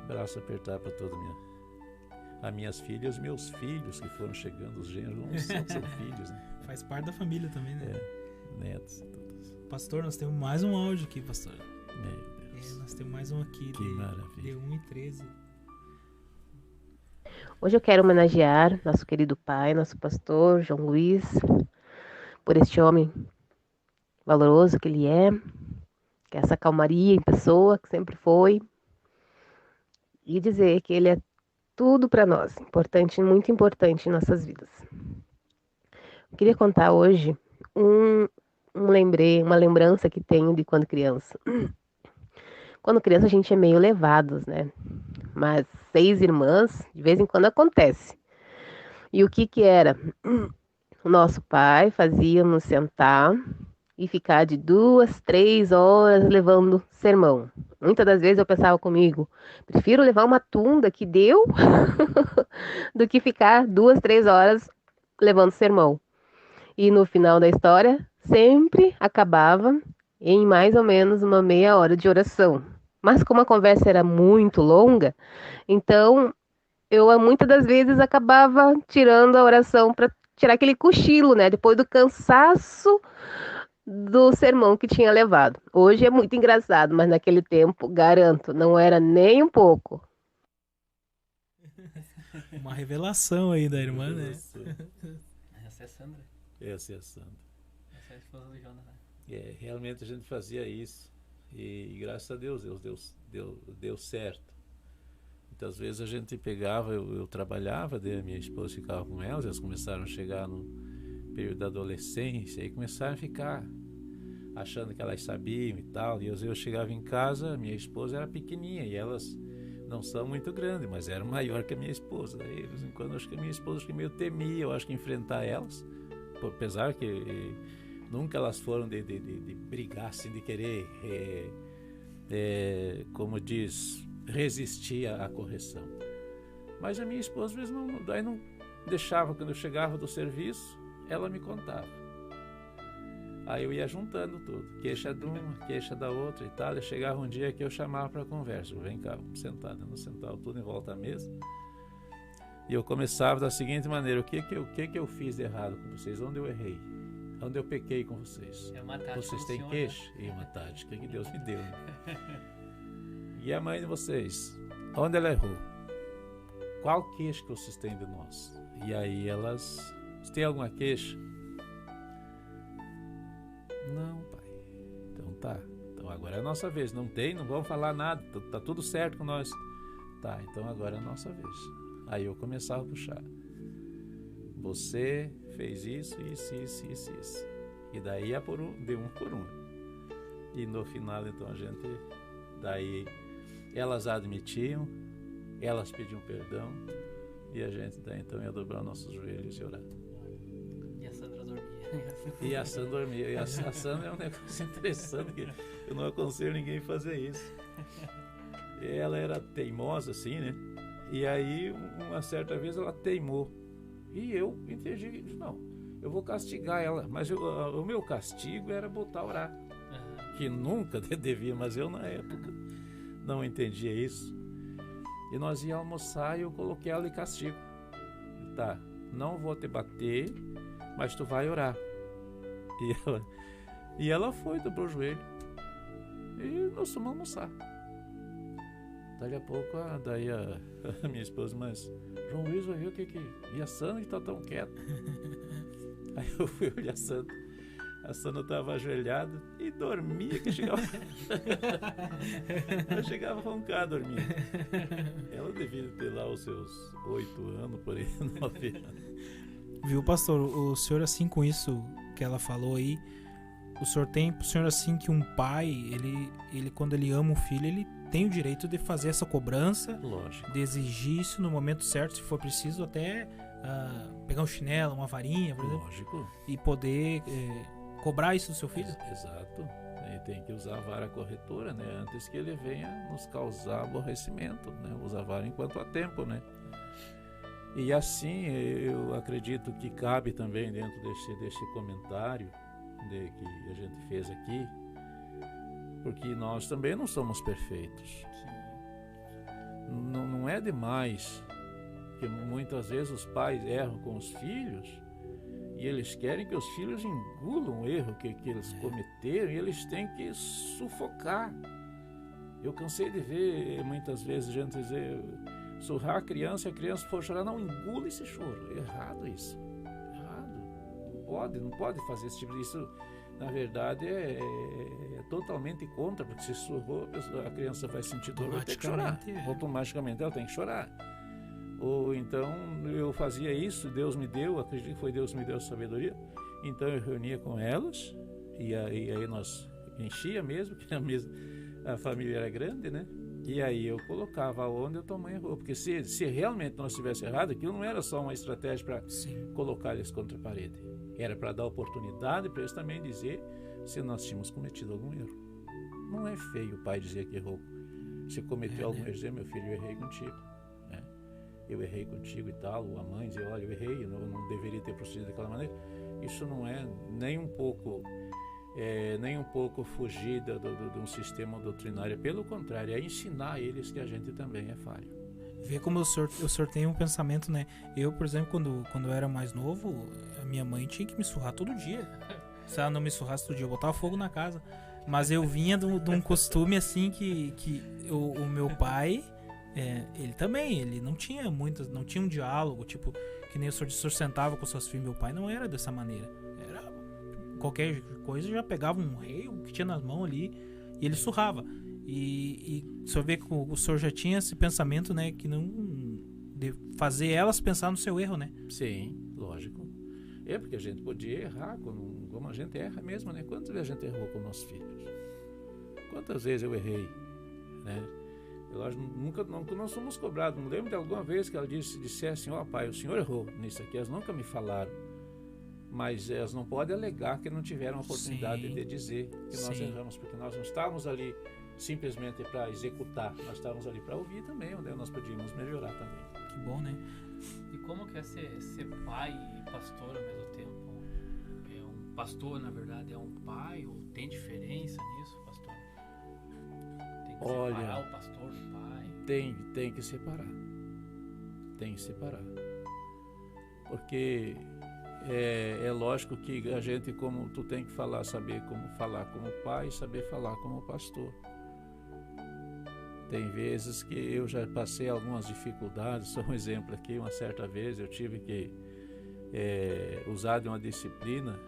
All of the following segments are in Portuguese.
Abraço apertado para todas as minhas filhas, os meus filhos que foram chegando, os genros, não são filhos, né? Faz parte da família também, né? Netos, todos. Pastor, nós temos mais um áudio aqui, pastor. Meu Deus. Nós temos mais um aqui Que maravilha. de 1:13. Hoje eu quero homenagear nosso querido pai, nosso pastor, João Luiz, por este homem valoroso que ele é, que é essa calmaria em pessoa, que sempre foi, e dizer que ele é tudo para nós, importante, muito importante em nossas vidas. Eu queria contar hoje uma lembrança que tenho de quando criança. Quando criança a gente é meio levados, né? Mas 6 irmãs, de vez em quando acontece. E o que era? O nosso pai fazia-nos sentar e ficar de 2, 3 horas levando sermão. Muitas das vezes eu pensava comigo, prefiro levar uma tunda que deu do que ficar 2, 3 horas levando sermão. E no final da história, sempre acabava em mais ou menos uma meia hora de oração. Mas como a conversa era muito longa, então eu muitas das vezes acabava tirando a oração para tirar aquele cochilo, né? Depois do cansaço do sermão que tinha levado. Hoje é muito engraçado, mas naquele tempo, garanto, não era nem um pouco. Uma revelação aí da irmã, né? Essa é a Sandra. Essa é a Sandra. Essa é a esposa do Jonathan. Realmente a gente fazia isso. E graças a Deus, deu certo. Muitas vezes a gente pegava, eu trabalhava, daí a minha esposa ficava com elas começaram a chegar no período da adolescência e começaram a ficar achando que elas sabiam e tal. E eu chegava em casa, minha esposa era pequenininha e elas não são muito grandes, mas eram maior que a minha esposa. Daí, de vez em quando, acho que a minha esposa meio temia, eu acho que enfrentar elas, apesar que nunca elas foram de brigar, assim, de querer, como diz, resistir à correção. Mas a minha esposa, às vezes, daí não deixava. Quando eu chegava do serviço, ela me contava. Aí eu ia juntando tudo, queixa de uma, queixa da outra e tal. E chegava um dia que eu chamava para conversa. Vem cá, vamos sentar. Nós sentávamos tudo em volta da mesa. E eu começava da seguinte maneira: o que eu fiz de errado com vocês? Onde eu errei? Onde eu pequei com vocês? Vocês têm queixa? E uma tática que Deus me deu. Né? E a mãe de vocês? Onde ela errou? Qual queixa que vocês têm de nós? E aí elas... Você tem alguma queixa? Não, pai. Então tá. Então agora é a nossa vez. Não vamos falar nada. Tá tudo certo com nós. Tá, então agora é a nossa vez. Aí eu começava a puxar. Você fez isso. E daí ia de um por um. E no final, então, a gente... Daí elas admitiam, elas pediam perdão. E a gente daí, então, ia dobrar nossos joelhos e orar. E a Sandra dormia. E a Sandra dormia. E a Sandra é um negócio interessante, que eu não aconselho ninguém a fazer isso. Ela era teimosa, assim, né? E aí, uma certa vez, ela teimou. E eu entendi, não, eu vou castigar ela. Mas o meu castigo era botar a orar. Que nunca devia, mas eu, na época, não entendia isso. E nós íamos almoçar e eu coloquei ela em castigo. Tá, não vou te bater, mas tu vai orar. E ela foi, dobrou o joelho. E nós fomos almoçar. Dali a pouco, daí a minha esposa, mas João Luiz vai ver o que... E a Sandra que tá tão quieta. Aí eu fui olhar a Sandra. A Sandra estava ajoelhada e dormia, que chegava... Eu chegava a roncar dormindo. Ela devia ter lá os seus 8 anos, por aí, 9 anos. Viu, pastor? O senhor, assim, com isso que ela falou aí, o senhor assim que um pai, ele quando ele ama um filho, ele tem o direito de fazer essa cobrança. Lógico. De exigir isso no momento certo, se for preciso, até pegar um chinelo, uma varinha, por exemplo. Lógico. E poder cobrar isso do seu filho. Exato. Ele tem que usar a vara corretora, né? Antes que ele venha nos causar aborrecimento, né? Usa a vara enquanto há tempo, né? E assim, eu acredito que cabe também dentro desse comentário que a gente fez aqui, porque nós também não somos perfeitos. não é demais que muitas vezes os pais erram com os filhos e eles querem que os filhos engulam o erro que eles cometeram e eles têm que sufocar. Eu cansei de ver muitas vezes gente dizer, surrar a criança e a criança for chorar, não, engula esse choro. Errado isso. Errado. Não pode fazer esse tipo de... Isso, na verdade, é totalmente contra, porque se surrou, a criança vai sentir dor, vai ter que chorar. Automaticamente ela tem que chorar. Ou então eu fazia isso, Deus me deu, acredito que foi Deus que me deu a sabedoria, então eu reunia com elas e aí nós enchia mesmo, porque a família era grande, né? E aí eu colocava onde a tua mãe errou, porque se realmente nós tivesse errado, aquilo não era só uma estratégia para colocar eles contra a parede, era para dar oportunidade para eles também dizer se nós tínhamos cometido algum erro. Não é feio o pai dizer que errou, se cometeu algum erro, dizer, meu filho, eu errei contigo. Eu errei contigo e tal, ou a mãe dizer, olha, eu errei, eu não deveria ter procedido daquela maneira. Isso não é nem um pouco fugir de um sistema doutrinário, pelo contrário, é ensinar a eles que a gente também é falho. Vê como o senhor tem um pensamento, né? Eu, por exemplo, quando eu era mais novo, a minha mãe tinha que me surrar todo dia. Se ela não me surrasse todo dia, eu botava fogo na casa. Mas eu vinha de um costume assim que o meu pai... ele também, ele não tinha um diálogo, tipo, que nem o senhor sentava com seus filhos. Meu pai não era dessa maneira. Era qualquer coisa, já pegava um rei, o que tinha nas mãos ali, e ele surrava. E o senhor vê que o senhor já tinha esse pensamento, né, que não... de fazer elas pensar no seu erro, né? Sim, lógico. Porque a gente podia errar, como a gente erra mesmo, né? Quantas vezes a gente errou com nossos filhos? Quantas vezes eu errei, né? Nunca nós fomos cobrados. Não lembro de alguma vez que ela dissesse assim, ó pai, o senhor errou nisso aqui. Elas nunca me falaram, mas elas não podem alegar que não tiveram a oportunidade de dizer que nós erramos, porque nós não estávamos ali simplesmente para executar, nós estávamos ali para ouvir também, onde nós podíamos melhorar também. Que bom, né? E como que é ser pai e pastor ao mesmo tempo? Um pastor, na verdade, é um pai, ou tem diferença nisso, pastor? Separar o pastor do pai? Tem que separar. Tem que separar. Porque é lógico que a gente, como tu tem que saber como falar como pai, saber falar como pastor. Tem vezes que eu já passei algumas dificuldades. Só um exemplo aqui, uma certa vez eu tive que usar de uma disciplina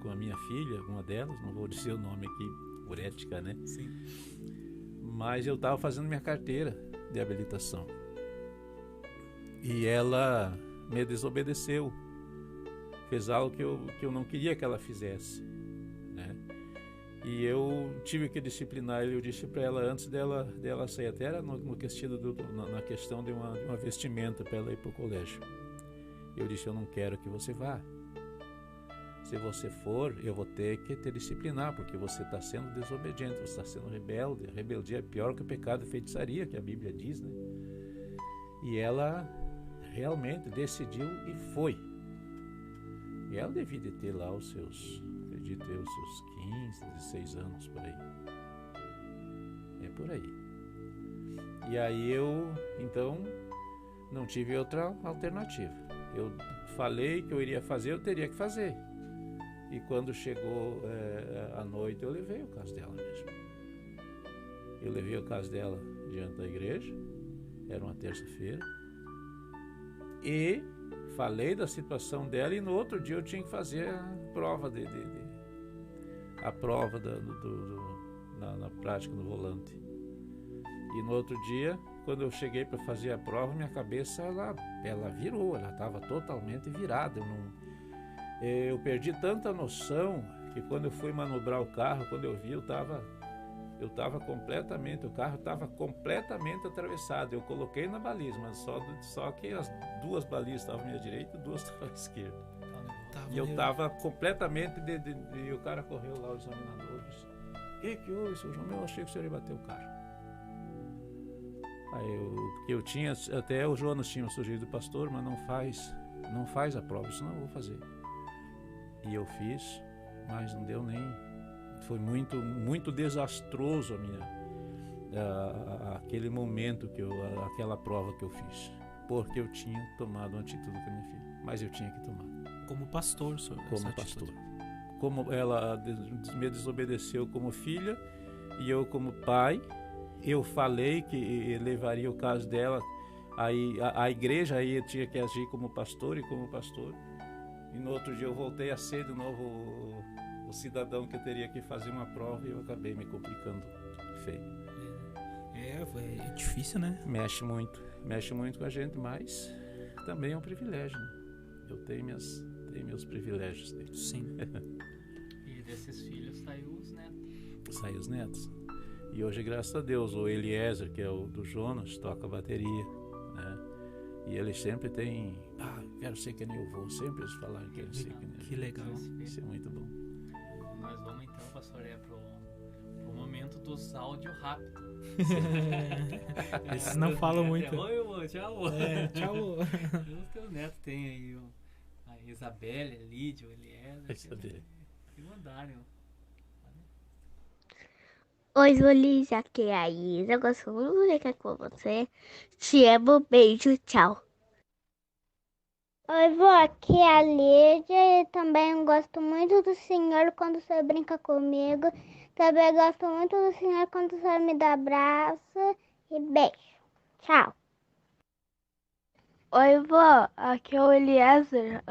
com a minha filha, uma delas, não vou dizer o nome aqui por ética, né? Sim. Mas eu estava fazendo minha carteira de habilitação e ela me desobedeceu, fez algo que eu não queria que ela fizesse, né? E eu tive que disciplinar. Eu disse para ela antes dela sair, até era na questão de uma vestimenta para ela ir para o colégio. Eu disse, eu não quero que você vá. Se você for, eu vou ter que te disciplinar, porque você está sendo desobediente, você está sendo rebelde. A rebeldia é pior que o pecado e feitiçaria, que a Bíblia diz, né? E ela realmente decidiu e foi. E ela devia de ter lá os seus 15, 16 anos, por aí. É por aí. E aí eu, então, não tive outra alternativa. Eu falei que eu iria fazer, eu teria que fazer. E quando chegou a noite, eu levei o caso dela mesmo. Eu levei o caso dela diante da igreja, era uma terça-feira, e falei da situação dela, e no outro dia eu tinha que fazer a prova na prática do volante. E no outro dia, quando eu cheguei para fazer a prova, minha cabeça ela virou, ela estava totalmente virada. Eu perdi tanta noção que quando eu fui manobrar o carro, quando eu vi, eu estava completamente, o carro estava completamente atravessado. Eu coloquei na baliza, mas só que as duas balizas estavam à minha direita e duas estavam à esquerda. E eu estava completamente, e o cara correu lá, o examinador, disse, que houve, seu João? Eu achei que o senhor ia bater o carro. Aí porque eu tinha, até o Jonas tinha sugerido, pastor, mas não faz a prova, isso não eu vou fazer. E eu fiz, mas não deu nem, foi muito, muito desastroso aquele momento aquela prova que eu fiz, porque eu tinha tomado uma atitude com a minha filha, mas eu tinha que tomar. Como pastor, senhor. Como essa pastor. atitude. Como ela me desobedeceu como filha e eu como pai, eu falei que levaria o caso dela, aí a igreja aí eu tinha que agir como pastor e como pastor. E no outro dia eu voltei a ser de novo o cidadão que teria que fazer uma prova e eu acabei me complicando feio. É difícil, né? Mexe muito com a gente, mas também é um privilégio, né? Eu tenho meus privilégios dele. Sim. E desses filhos saiu os netos. Saem os netos. E hoje, graças a Deus, o Eliezer, que é o do Jonas, toca a bateria, né? E ele sempre tem... quero ser que nem eu vou. Sempre eles falaram que quero ser que nem eu. Que legal. Isso é muito bom. Nós vamos então, pastor, pro momento dos áudios rápidos. Esses não falam muito. Oi, amor, tchau. Tchau. Os teus netos tem aí a Isabelle, a Lídia, o Eliezer. Que mandaram. Oi, Lulis, aqui é a Isa. Eu gosto muito de brincar com você. Te amo, beijo, tchau. Oi, vó, aqui é a Lídia e também gosto muito do senhor quando você brinca comigo. Também gosto muito do senhor quando você me dá abraço e beijo. Tchau. Oi, vó, aqui é o Eliezer.